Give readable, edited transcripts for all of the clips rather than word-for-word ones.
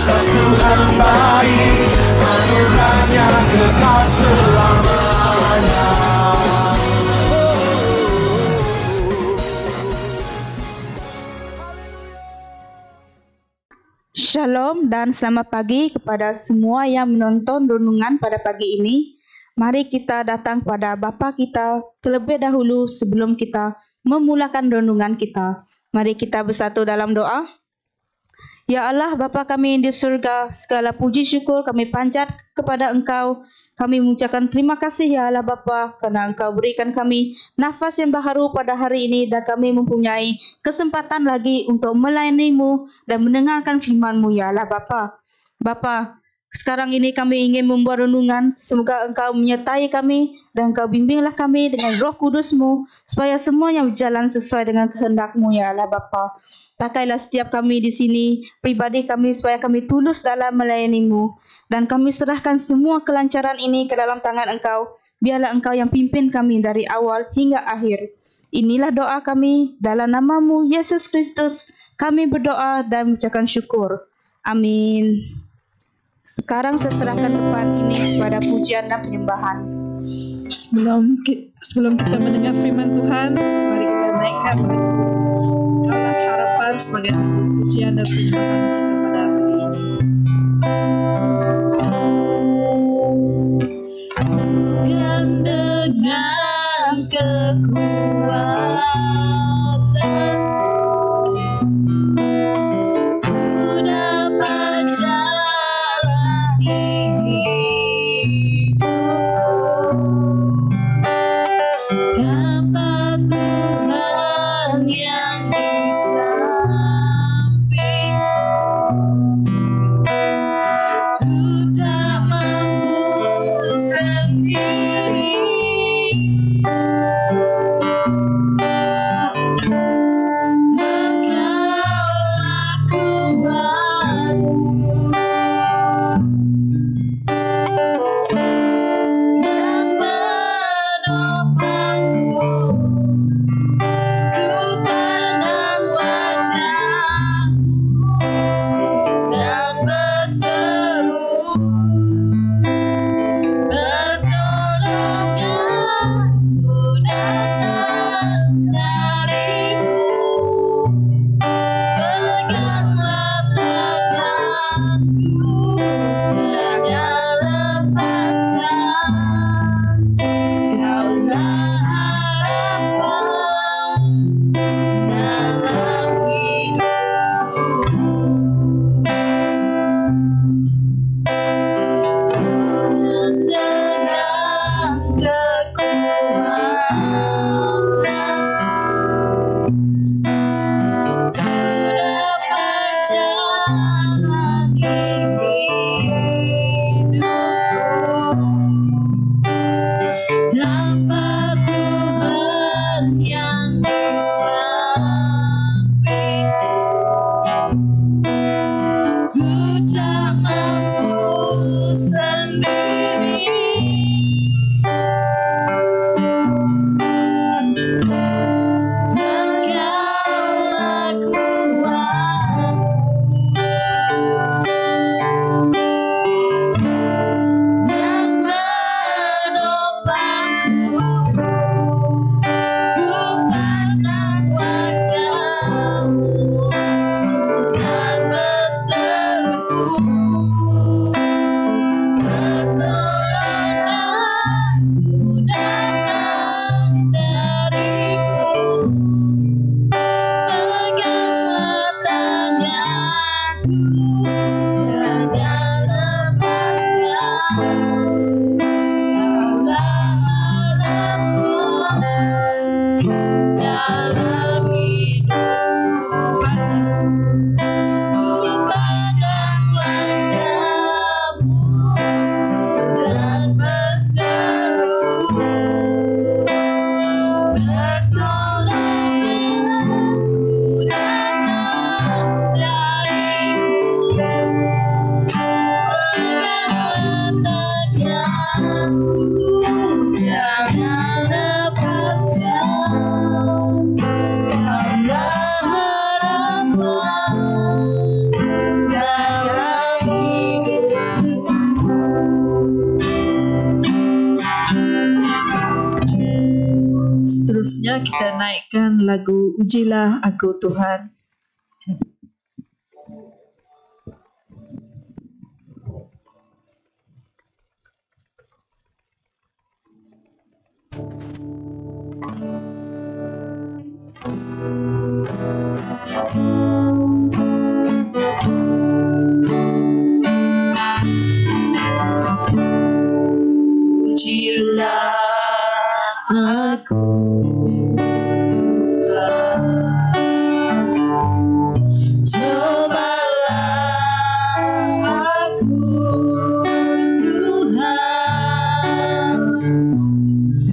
Kuasa Tuhan baik, anugerahnya kekal selamanya. Shalom dan selamat pagi kepada semua yang menonton renungan pada pagi ini. Mari kita datang pada Bapa kita terlebih dahulu sebelum kita memulakan renungan kita. Mari kita bersatu dalam doa. Ya Allah, Bapa kami di surga, segala puji syukur kami panjat kepada Engkau. Kami mengucapkan terima kasih ya Allah Bapa, karena Engkau berikan kami nafas yang baharu pada hari ini dan kami mempunyai kesempatan lagi untuk melayani-Mu dan mendengarkan firman-Mu ya Allah Bapa. Bapa, sekarang ini kami ingin membuat renungan, semoga Engkau menyertai kami dan Engkau bimbinglah kami dengan Roh Kudus-Mu supaya semuanya berjalan sesuai dengan kehendak-Mu ya Allah Bapa. Pakailah setiap kami di sini, pribadi kami supaya kami tulus dalam melayani-Mu. Dan kami serahkan semua kelancaran ini ke dalam tangan Engkau. Biarlah Engkau yang pimpin kami dari awal hingga akhir. Inilah doa kami dalam nama-Mu Yesus Kristus. Kami berdoa dan mengucapkan syukur. Amin. Sekarang saya serahkan tempat ini kepada pujian dan penyembahan. Sebelum kita mendengar firman Tuhan, mari kita naikkan lagu Engkaulah Harapan sebagai pujian dan penyembahan kita pada pagi ini. Bukan dengan kekuatan ku dapat jalani hidupku tanpa Tuhan yang di sampingku. Ku tak mampu sendiri. Engkaulah kuatku dan penopangku. Ku pandang wajah-Mu dan berseru, pertolonganku datang dari-Mu. Peganglah tanganku, jangan lepaskan. Kaulah harapan dalam hidupku. Bukan dengan kekuatan ku dapat jalani hidupku tanpa Tuhan yang di sampingku. Ku tak mampu sendiri. Engkaulah kuatku dan penopangku. Ku pandang wajah-Mu dan berseru, pertolonganku datang dari-Mu. Peganglah tanganku, jangan lepaskan. Kaulah harapan dalam hidupku. Ku pandang wajah-Mu seterusnya kita naikkan lagu Ujilah Aku Tuhan. Ujilah aku, cobalah aku Tuhan,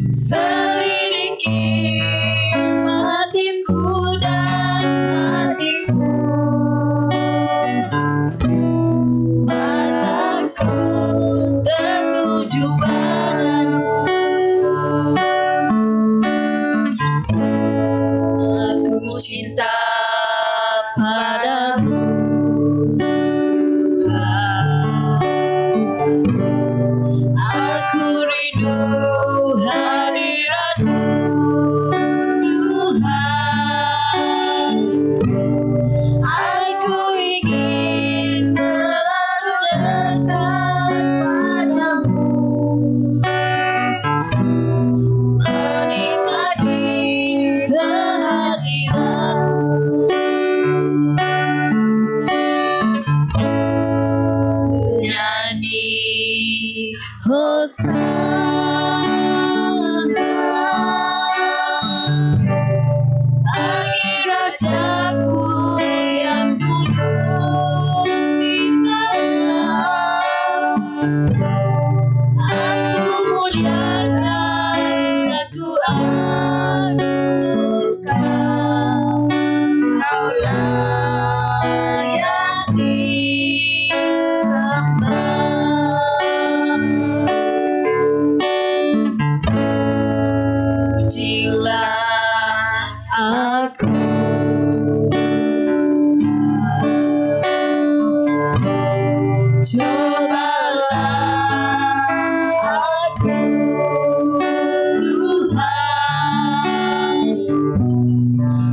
selidiki hatiku dan hatiku, mataku tertuju padamu. Aku cinta padamu, aku rindu hadiratmu Tuhan, aku ingin selalu dekat padamu, menikmati kehadiranmu, nyanyi Hosana bagi Rajaku yang duduk di dalam. Aku muliakan, aku agungkan, Kau layak disembah. Ujilah aku, cobalah aku Tuhan,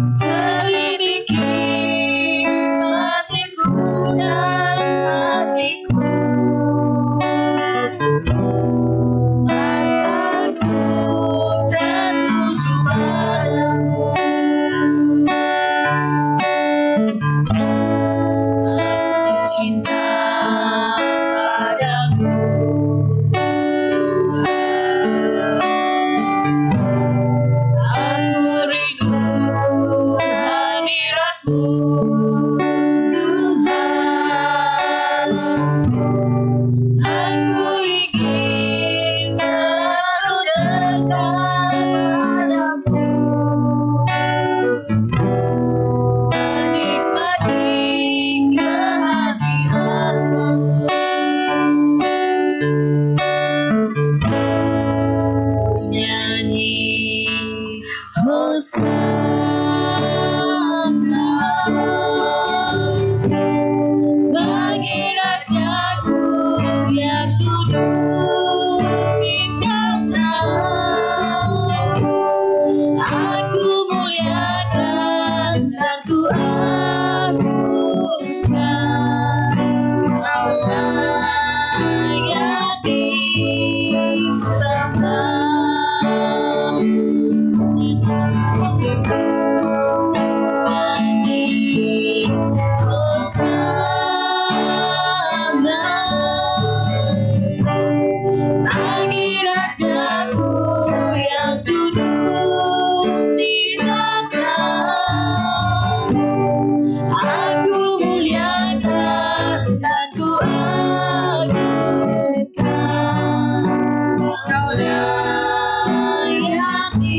selidiki hatiku dan hatiku, mataku tertuju padamu. Aku cinta padamu Tuhan, aku rindu hadiratmu Tuhan, aku ingin selalu dekat padamu, menikmati kehadiranmu, nyanyi Hosana bagi Rajaku yang duduk di dalam. Aku muliakan dan ku agungkan, Kau layak disembah. Nyanyi Hosana bagi Rajaku yang duduk di dalam. Aku muliakan dan ku agungkan, Kau layak disembah.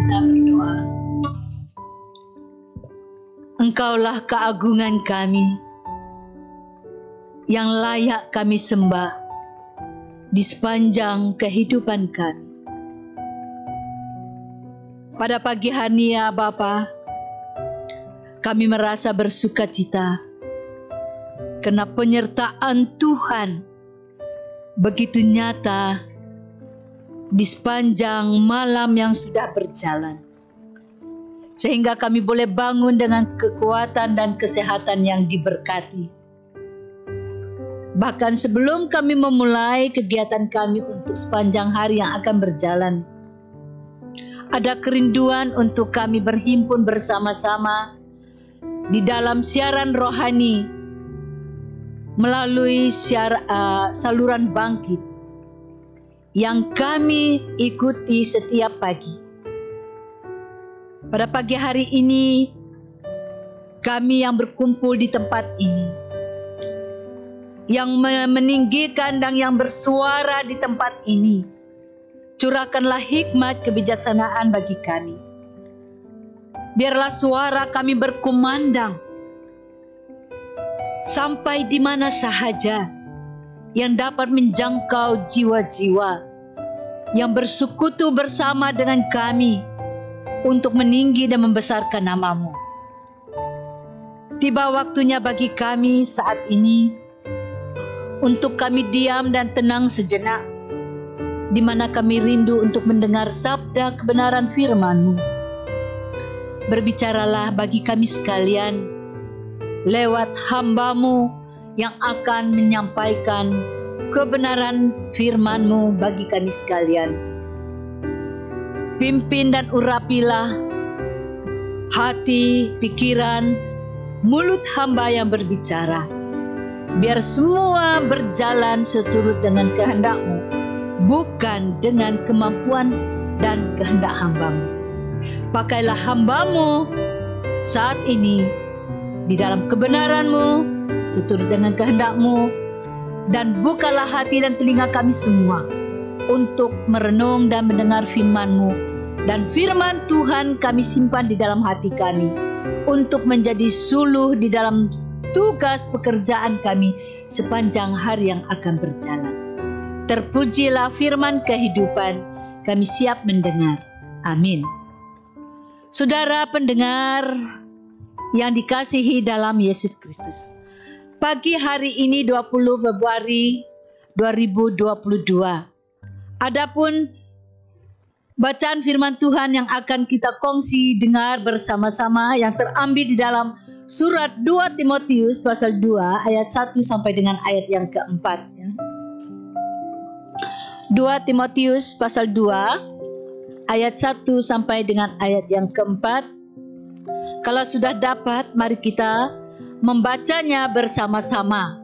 Kita berdoa. Engkaulah keagungan kami, yang layak kami sembah di sepanjang kehidupan kami. Pada pagi hari ya Bapa, kami merasa bersuka cita karena penyertaan Tuhan begitu nyata di sepanjang malam yang sudah berjalan, sehingga kami boleh bangun dengan kekuatan dan kesehatan yang diberkati. Bahkan sebelum kami memulai kegiatan kami untuk sepanjang hari yang akan berjalan, ada kerinduan untuk kami berhimpun bersama-sama di dalam siaran rohani melalui saluran bangkit yang kami ikuti setiap pagi. Pada pagi hari ini, kami yang berkumpul di tempat ini, yang meninggikan dan yang bersuara di tempat ini, curahkanlah hikmat kebijaksanaan bagi kami. Biarlah suara kami berkumandang sampai di mana sahaja yang dapat menjangkau jiwa-jiwa yang bersekutu bersama dengan kami untuk meninggi dan membesarkan nama-Mu. Tiba waktunya bagi kami saat ini untuk kami diam dan tenang sejenak, di mana kami rindu untuk mendengar sabda kebenaran firman-Mu. Berbicaralah bagi kami sekalian lewat hamba-Mu yang akan menyampaikan kebenaran firman-Mu bagi kami sekalian. Pimpin dan urapilah hati, pikiran, mulut hamba yang berbicara. Biar semua berjalan seturut dengan kehendak-Mu, bukan dengan kemampuan dan kehendak hamba-Mu. Pakailah hamba-Mu saat ini di dalam kebenaran-Mu, seturut dengan kehendak-Mu, dan bukalah hati dan telinga kami semua untuk merenung dan mendengar firman-Mu, dan firman Tuhan kami simpan di dalam hati kami untuk menjadi suluh di dalam tugas pekerjaan kami sepanjang hari yang akan berjalan. Terpujilah firman kehidupan, kami siap mendengar. Amin. Saudara pendengar yang dikasihi dalam Yesus Kristus, pagi hari ini 20 Februari 2022, adapun bacaan firman Tuhan yang akan kita kongsi dengar bersama-sama yang terambil di dalam surat 2 Timotius pasal 2 ayat 1 sampai dengan ayat yang keempat. 2 Timotius pasal 2 ayat 1 sampai dengan ayat yang keempat. Kalau sudah dapat, mari kita membacanya bersama-sama.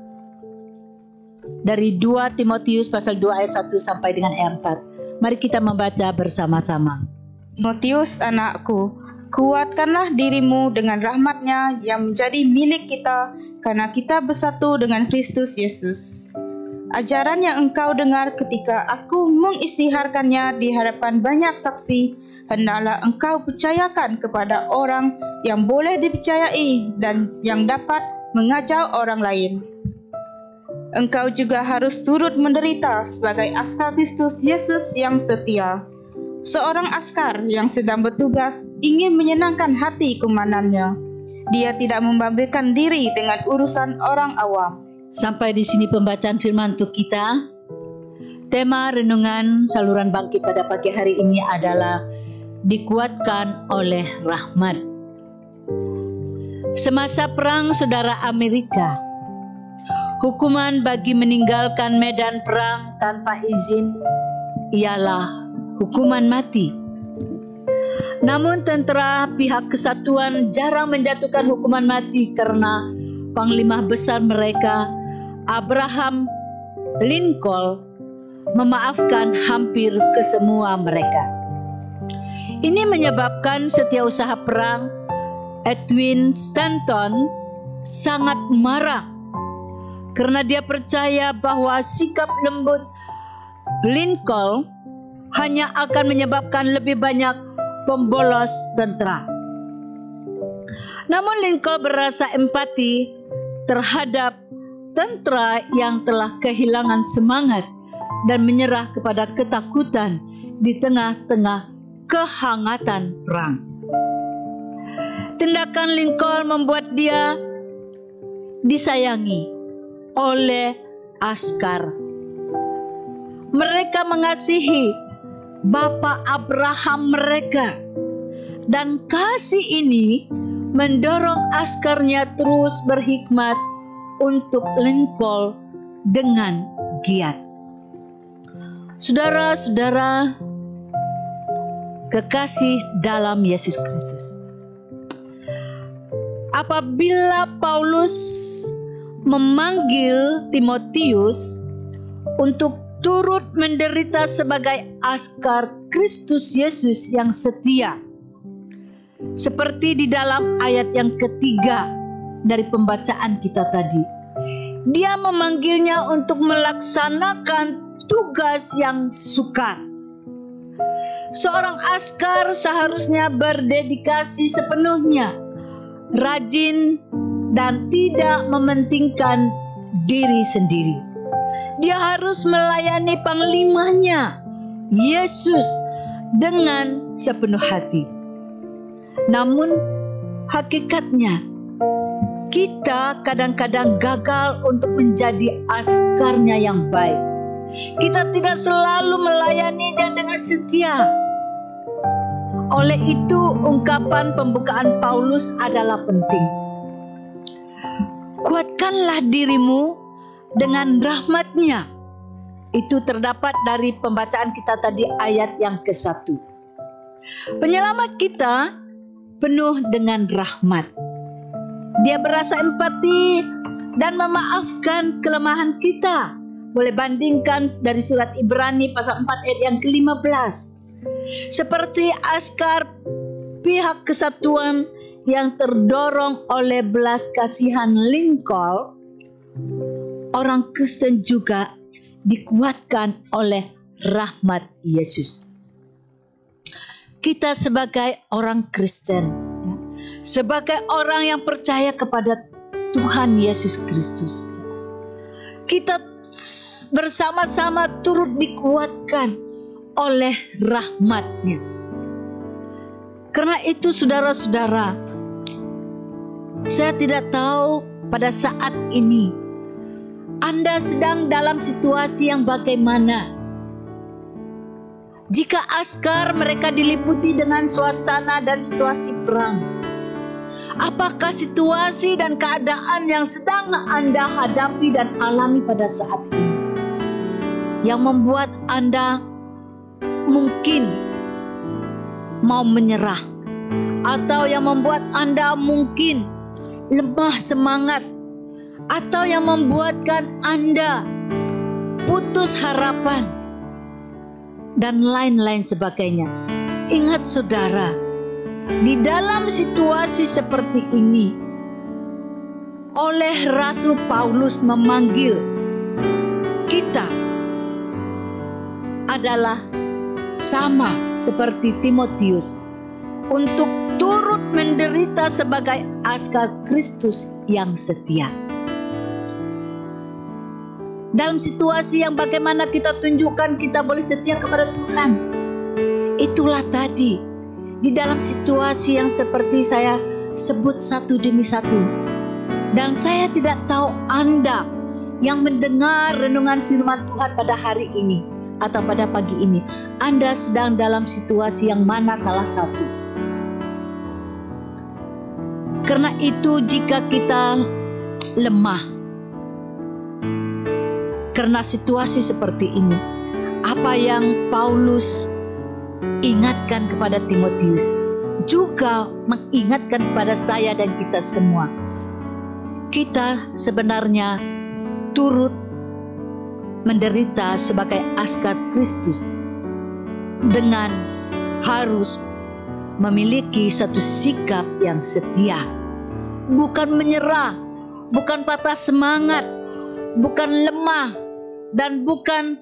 Dari 2 Timotius pasal 2 ayat 1 sampai dengan ayat 4. Mari kita membaca bersama-sama. Timotius anakku, kuatkanlah dirimu dengan rahmat-Nya yang menjadi milik kita karena kita bersatu dengan Kristus Yesus. Ajaran yang engkau dengar ketika aku mengisytiharkannya di hadapan banyak saksi, hendaklah engkau percayakan kepada orang yang boleh dipercayai dan yang dapat mengajar orang lain. Engkau juga harus turut menderita sebagai askar Kristus Yesus yang setia. Seorang askar yang sedang bertugas ingin menyenangkan hati komandannya. Dia tidak membabitkan diri dengan urusan orang awam. Sampai di sini pembacaan firman untuk kita. Tema renungan saluran bangkit pada pagi hari ini adalah dikuatkan oleh rahmat. Semasa perang saudara Amerika, hukuman bagi meninggalkan medan perang tanpa izin ialah hukuman mati. Namun tentara pihak kesatuan jarang menjatuhkan hukuman mati karena panglima besar mereka, Abraham Lincoln, memaafkan hampir kesemua mereka. Ini menyebabkan setiausaha perang Edwin Stanton sangat marah karena dia percaya bahwa sikap lembut Lincoln hanya akan menyebabkan lebih banyak pembolos tentara. Namun Lincoln berasa empati terhadap tentara yang telah kehilangan semangat dan menyerah kepada ketakutan di tengah-tengah kehangatan perang. Tindakan Lincoln membuat dia disayangi oleh askar. Mereka mengasihi bapa Abraham mereka, dan kasih ini mendorong askarnya terus berhikmat untuk lengkol dengan giat. Saudara-saudara kekasih dalam Yesus Kristus, apabila Paulus memanggil Timotius untuk turut menderita sebagai askar Kristus Yesus yang setia, seperti di dalam ayat yang ketiga dari pembacaan kita tadi, dia memanggilnya untuk melaksanakan tugas yang sukar. Seorang askar seharusnya berdedikasi sepenuhnya, rajin, dan tidak mementingkan diri sendiri. Dia harus melayani panglimanya, Yesus, dengan sepenuh hati. Namun hakikatnya kita kadang-kadang gagal untuk menjadi askarnya yang baik. Kita tidak selalu melayani dan dengan setia. Oleh itu ungkapan pembukaan Paulus adalah penting. Kuatkanlah dirimu dengan rahmat-Nya. Itu terdapat dari pembacaan kita tadi ayat yang ke-1. Penyelamat kita penuh dengan rahmat. Dia berasa empati dan memaafkan kelemahan kita. Boleh bandingkan dari surat Ibrani pasal 4 ayat yang ke-15. Seperti askar pihak kesatuan yang terdorong oleh belas kasihan lingkol, orang Kristen juga dikuatkan oleh rahmat Yesus. Kita sebagai orang Kristen, sebagai orang yang percaya kepada Tuhan Yesus Kristus, kita bersama-sama turut dikuatkan oleh rahmat-Nya. Karena itu saudara-saudara, saya tidak tahu pada saat ini Anda sedang dalam situasi yang bagaimana. Jika askar mereka diliputi dengan suasana dan situasi perang, apakah situasi dan keadaan yang sedang Anda hadapi dan alami pada saat ini yang membuat Anda mungkin mau menyerah, atau yang membuat Anda mungkin lemah semangat, atau yang membuatkan Anda putus harapan, dan lain-lain sebagainya? Ingat saudara, di dalam situasi seperti ini, oleh Rasul Paulus memanggil kita adalah sama seperti Timotius untuk turut menderita sebagai askar Kristus yang setia. Dalam situasi yang bagaimana kita tunjukkan kita boleh setia kepada Tuhan, itulah tadi di dalam situasi yang seperti saya sebut satu demi satu. Dan saya tidak tahu Anda yang mendengar renungan firman Tuhan pada hari ini atau pada pagi ini, Anda sedang dalam situasi yang mana salah satu. Karena itu jika kita lemah karena situasi seperti ini, apa yang Paulus ingatkan kepada Timotius juga mengingatkan kepada saya dan kita semua. Kita sebenarnya turut menderita sebagai askar Kristus dengan harus memiliki satu sikap yang setia, bukan menyerah, bukan patah semangat, bukan lemah, dan bukan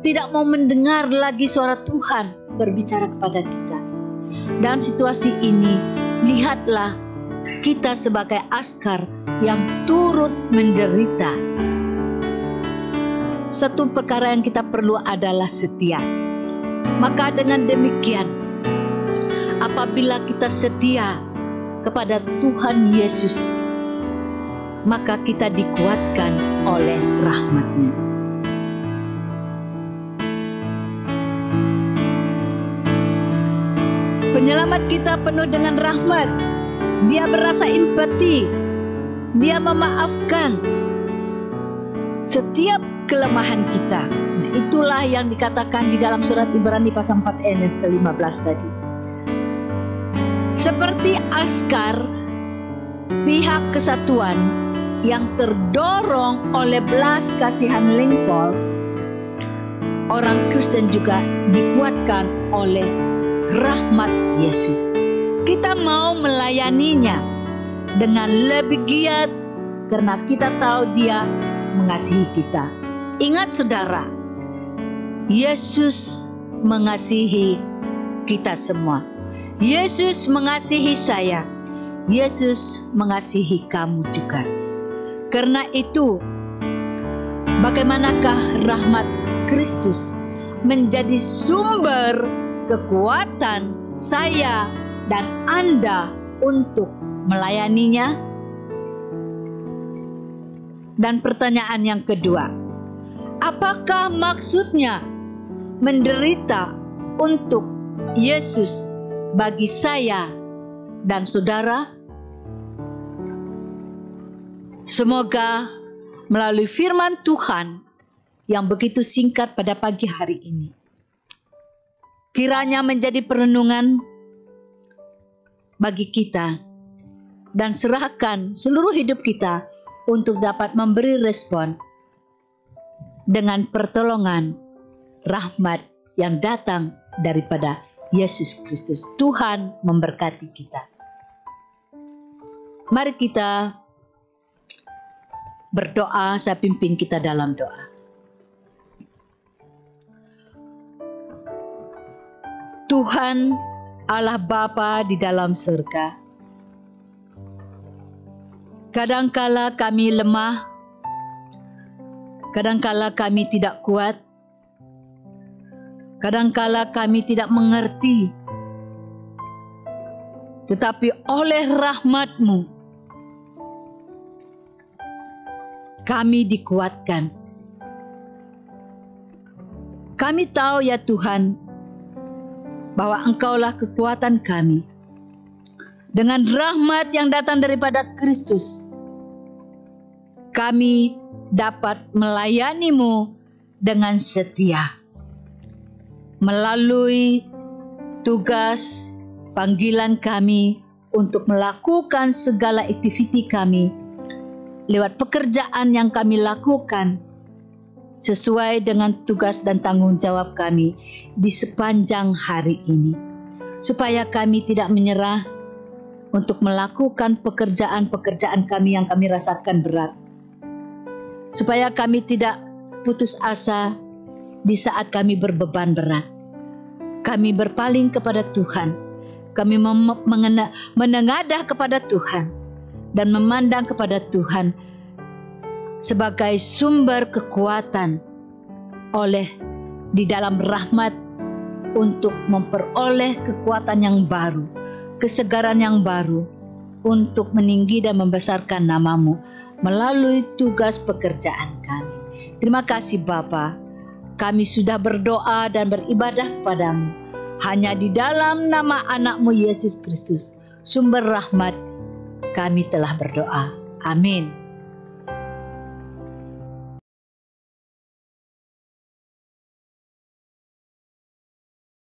tidak mau mendengar lagi suara Tuhan berbicara kepada kita. Dalam situasi ini, lihatlah kita sebagai askar yang turut menderita. Satu perkara yang kita perlu adalah setia. Maka dengan demikian, apabila kita setia, kepada Tuhan Yesus, maka kita dikuatkan oleh rahmat-Nya. Penyelamat kita penuh dengan rahmat. Dia berasa empati. Dia memaafkan setiap kelemahan kita. Nah, itulah yang dikatakan di dalam surat Ibrani pasal 4 ayat ke-15 tadi. Seperti askar pihak kesatuan yang terdorong oleh belas kasihan lengkol, orang Kristen juga dikuatkan oleh rahmat Yesus. Kita mau melayaninya dengan lebih giat karena kita tahu Dia mengasihi kita. Ingat saudara, Yesus mengasihi kita semua. Yesus mengasihi saya. Yesus mengasihi kamu juga. Karena itu, bagaimanakah rahmat Kristus menjadi sumber kekuatan saya dan Anda untuk melayaninya? Dan pertanyaan yang kedua, apakah maksudnya menderita untuk Yesus bagi saya dan saudara? Semoga melalui firman Tuhan yang begitu singkat pada pagi hari ini, kiranya menjadi perenungan bagi kita, dan serahkan seluruh hidup kita untuk dapat memberi respon dengan pertolongan rahmat yang datang daripada Yesus Kristus. Tuhan memberkati kita. Mari kita berdoa, saya pimpin kita dalam doa. Tuhan Allah Bapa di dalam surga, kadangkala kami lemah, kadangkala kami tidak kuat, kadangkala kami tidak mengerti, tetapi oleh rahmat-Mu kami dikuatkan. Kami tahu ya Tuhan, bahwa Engkaulah kekuatan kami. Dengan rahmat yang datang daripada Kristus, kami dapat melayani-Mu dengan setia. Melalui tugas panggilan kami untuk melakukan segala aktiviti kami, lewat pekerjaan yang kami lakukan, sesuai dengan tugas dan tanggung jawab kami di sepanjang hari ini. Supaya kami tidak menyerah untuk melakukan pekerjaan-pekerjaan kami yang kami rasakan berat. Supaya kami tidak putus asa di saat kami berbeban berat. Kami berpaling kepada Tuhan. Kami menengadah kepada Tuhan dan memandang kepada Tuhan sebagai sumber kekuatan oleh di dalam rahmat untuk memperoleh kekuatan yang baru, kesegaran yang baru untuk meninggi dan membesarkan nama-Mu melalui tugas pekerjaan kami. Terima kasih Bapa, kami sudah berdoa dan beribadah kepadamu hanya di dalam nama anak-Mu Yesus Kristus, sumber rahmat, kami telah berdoa. Amin.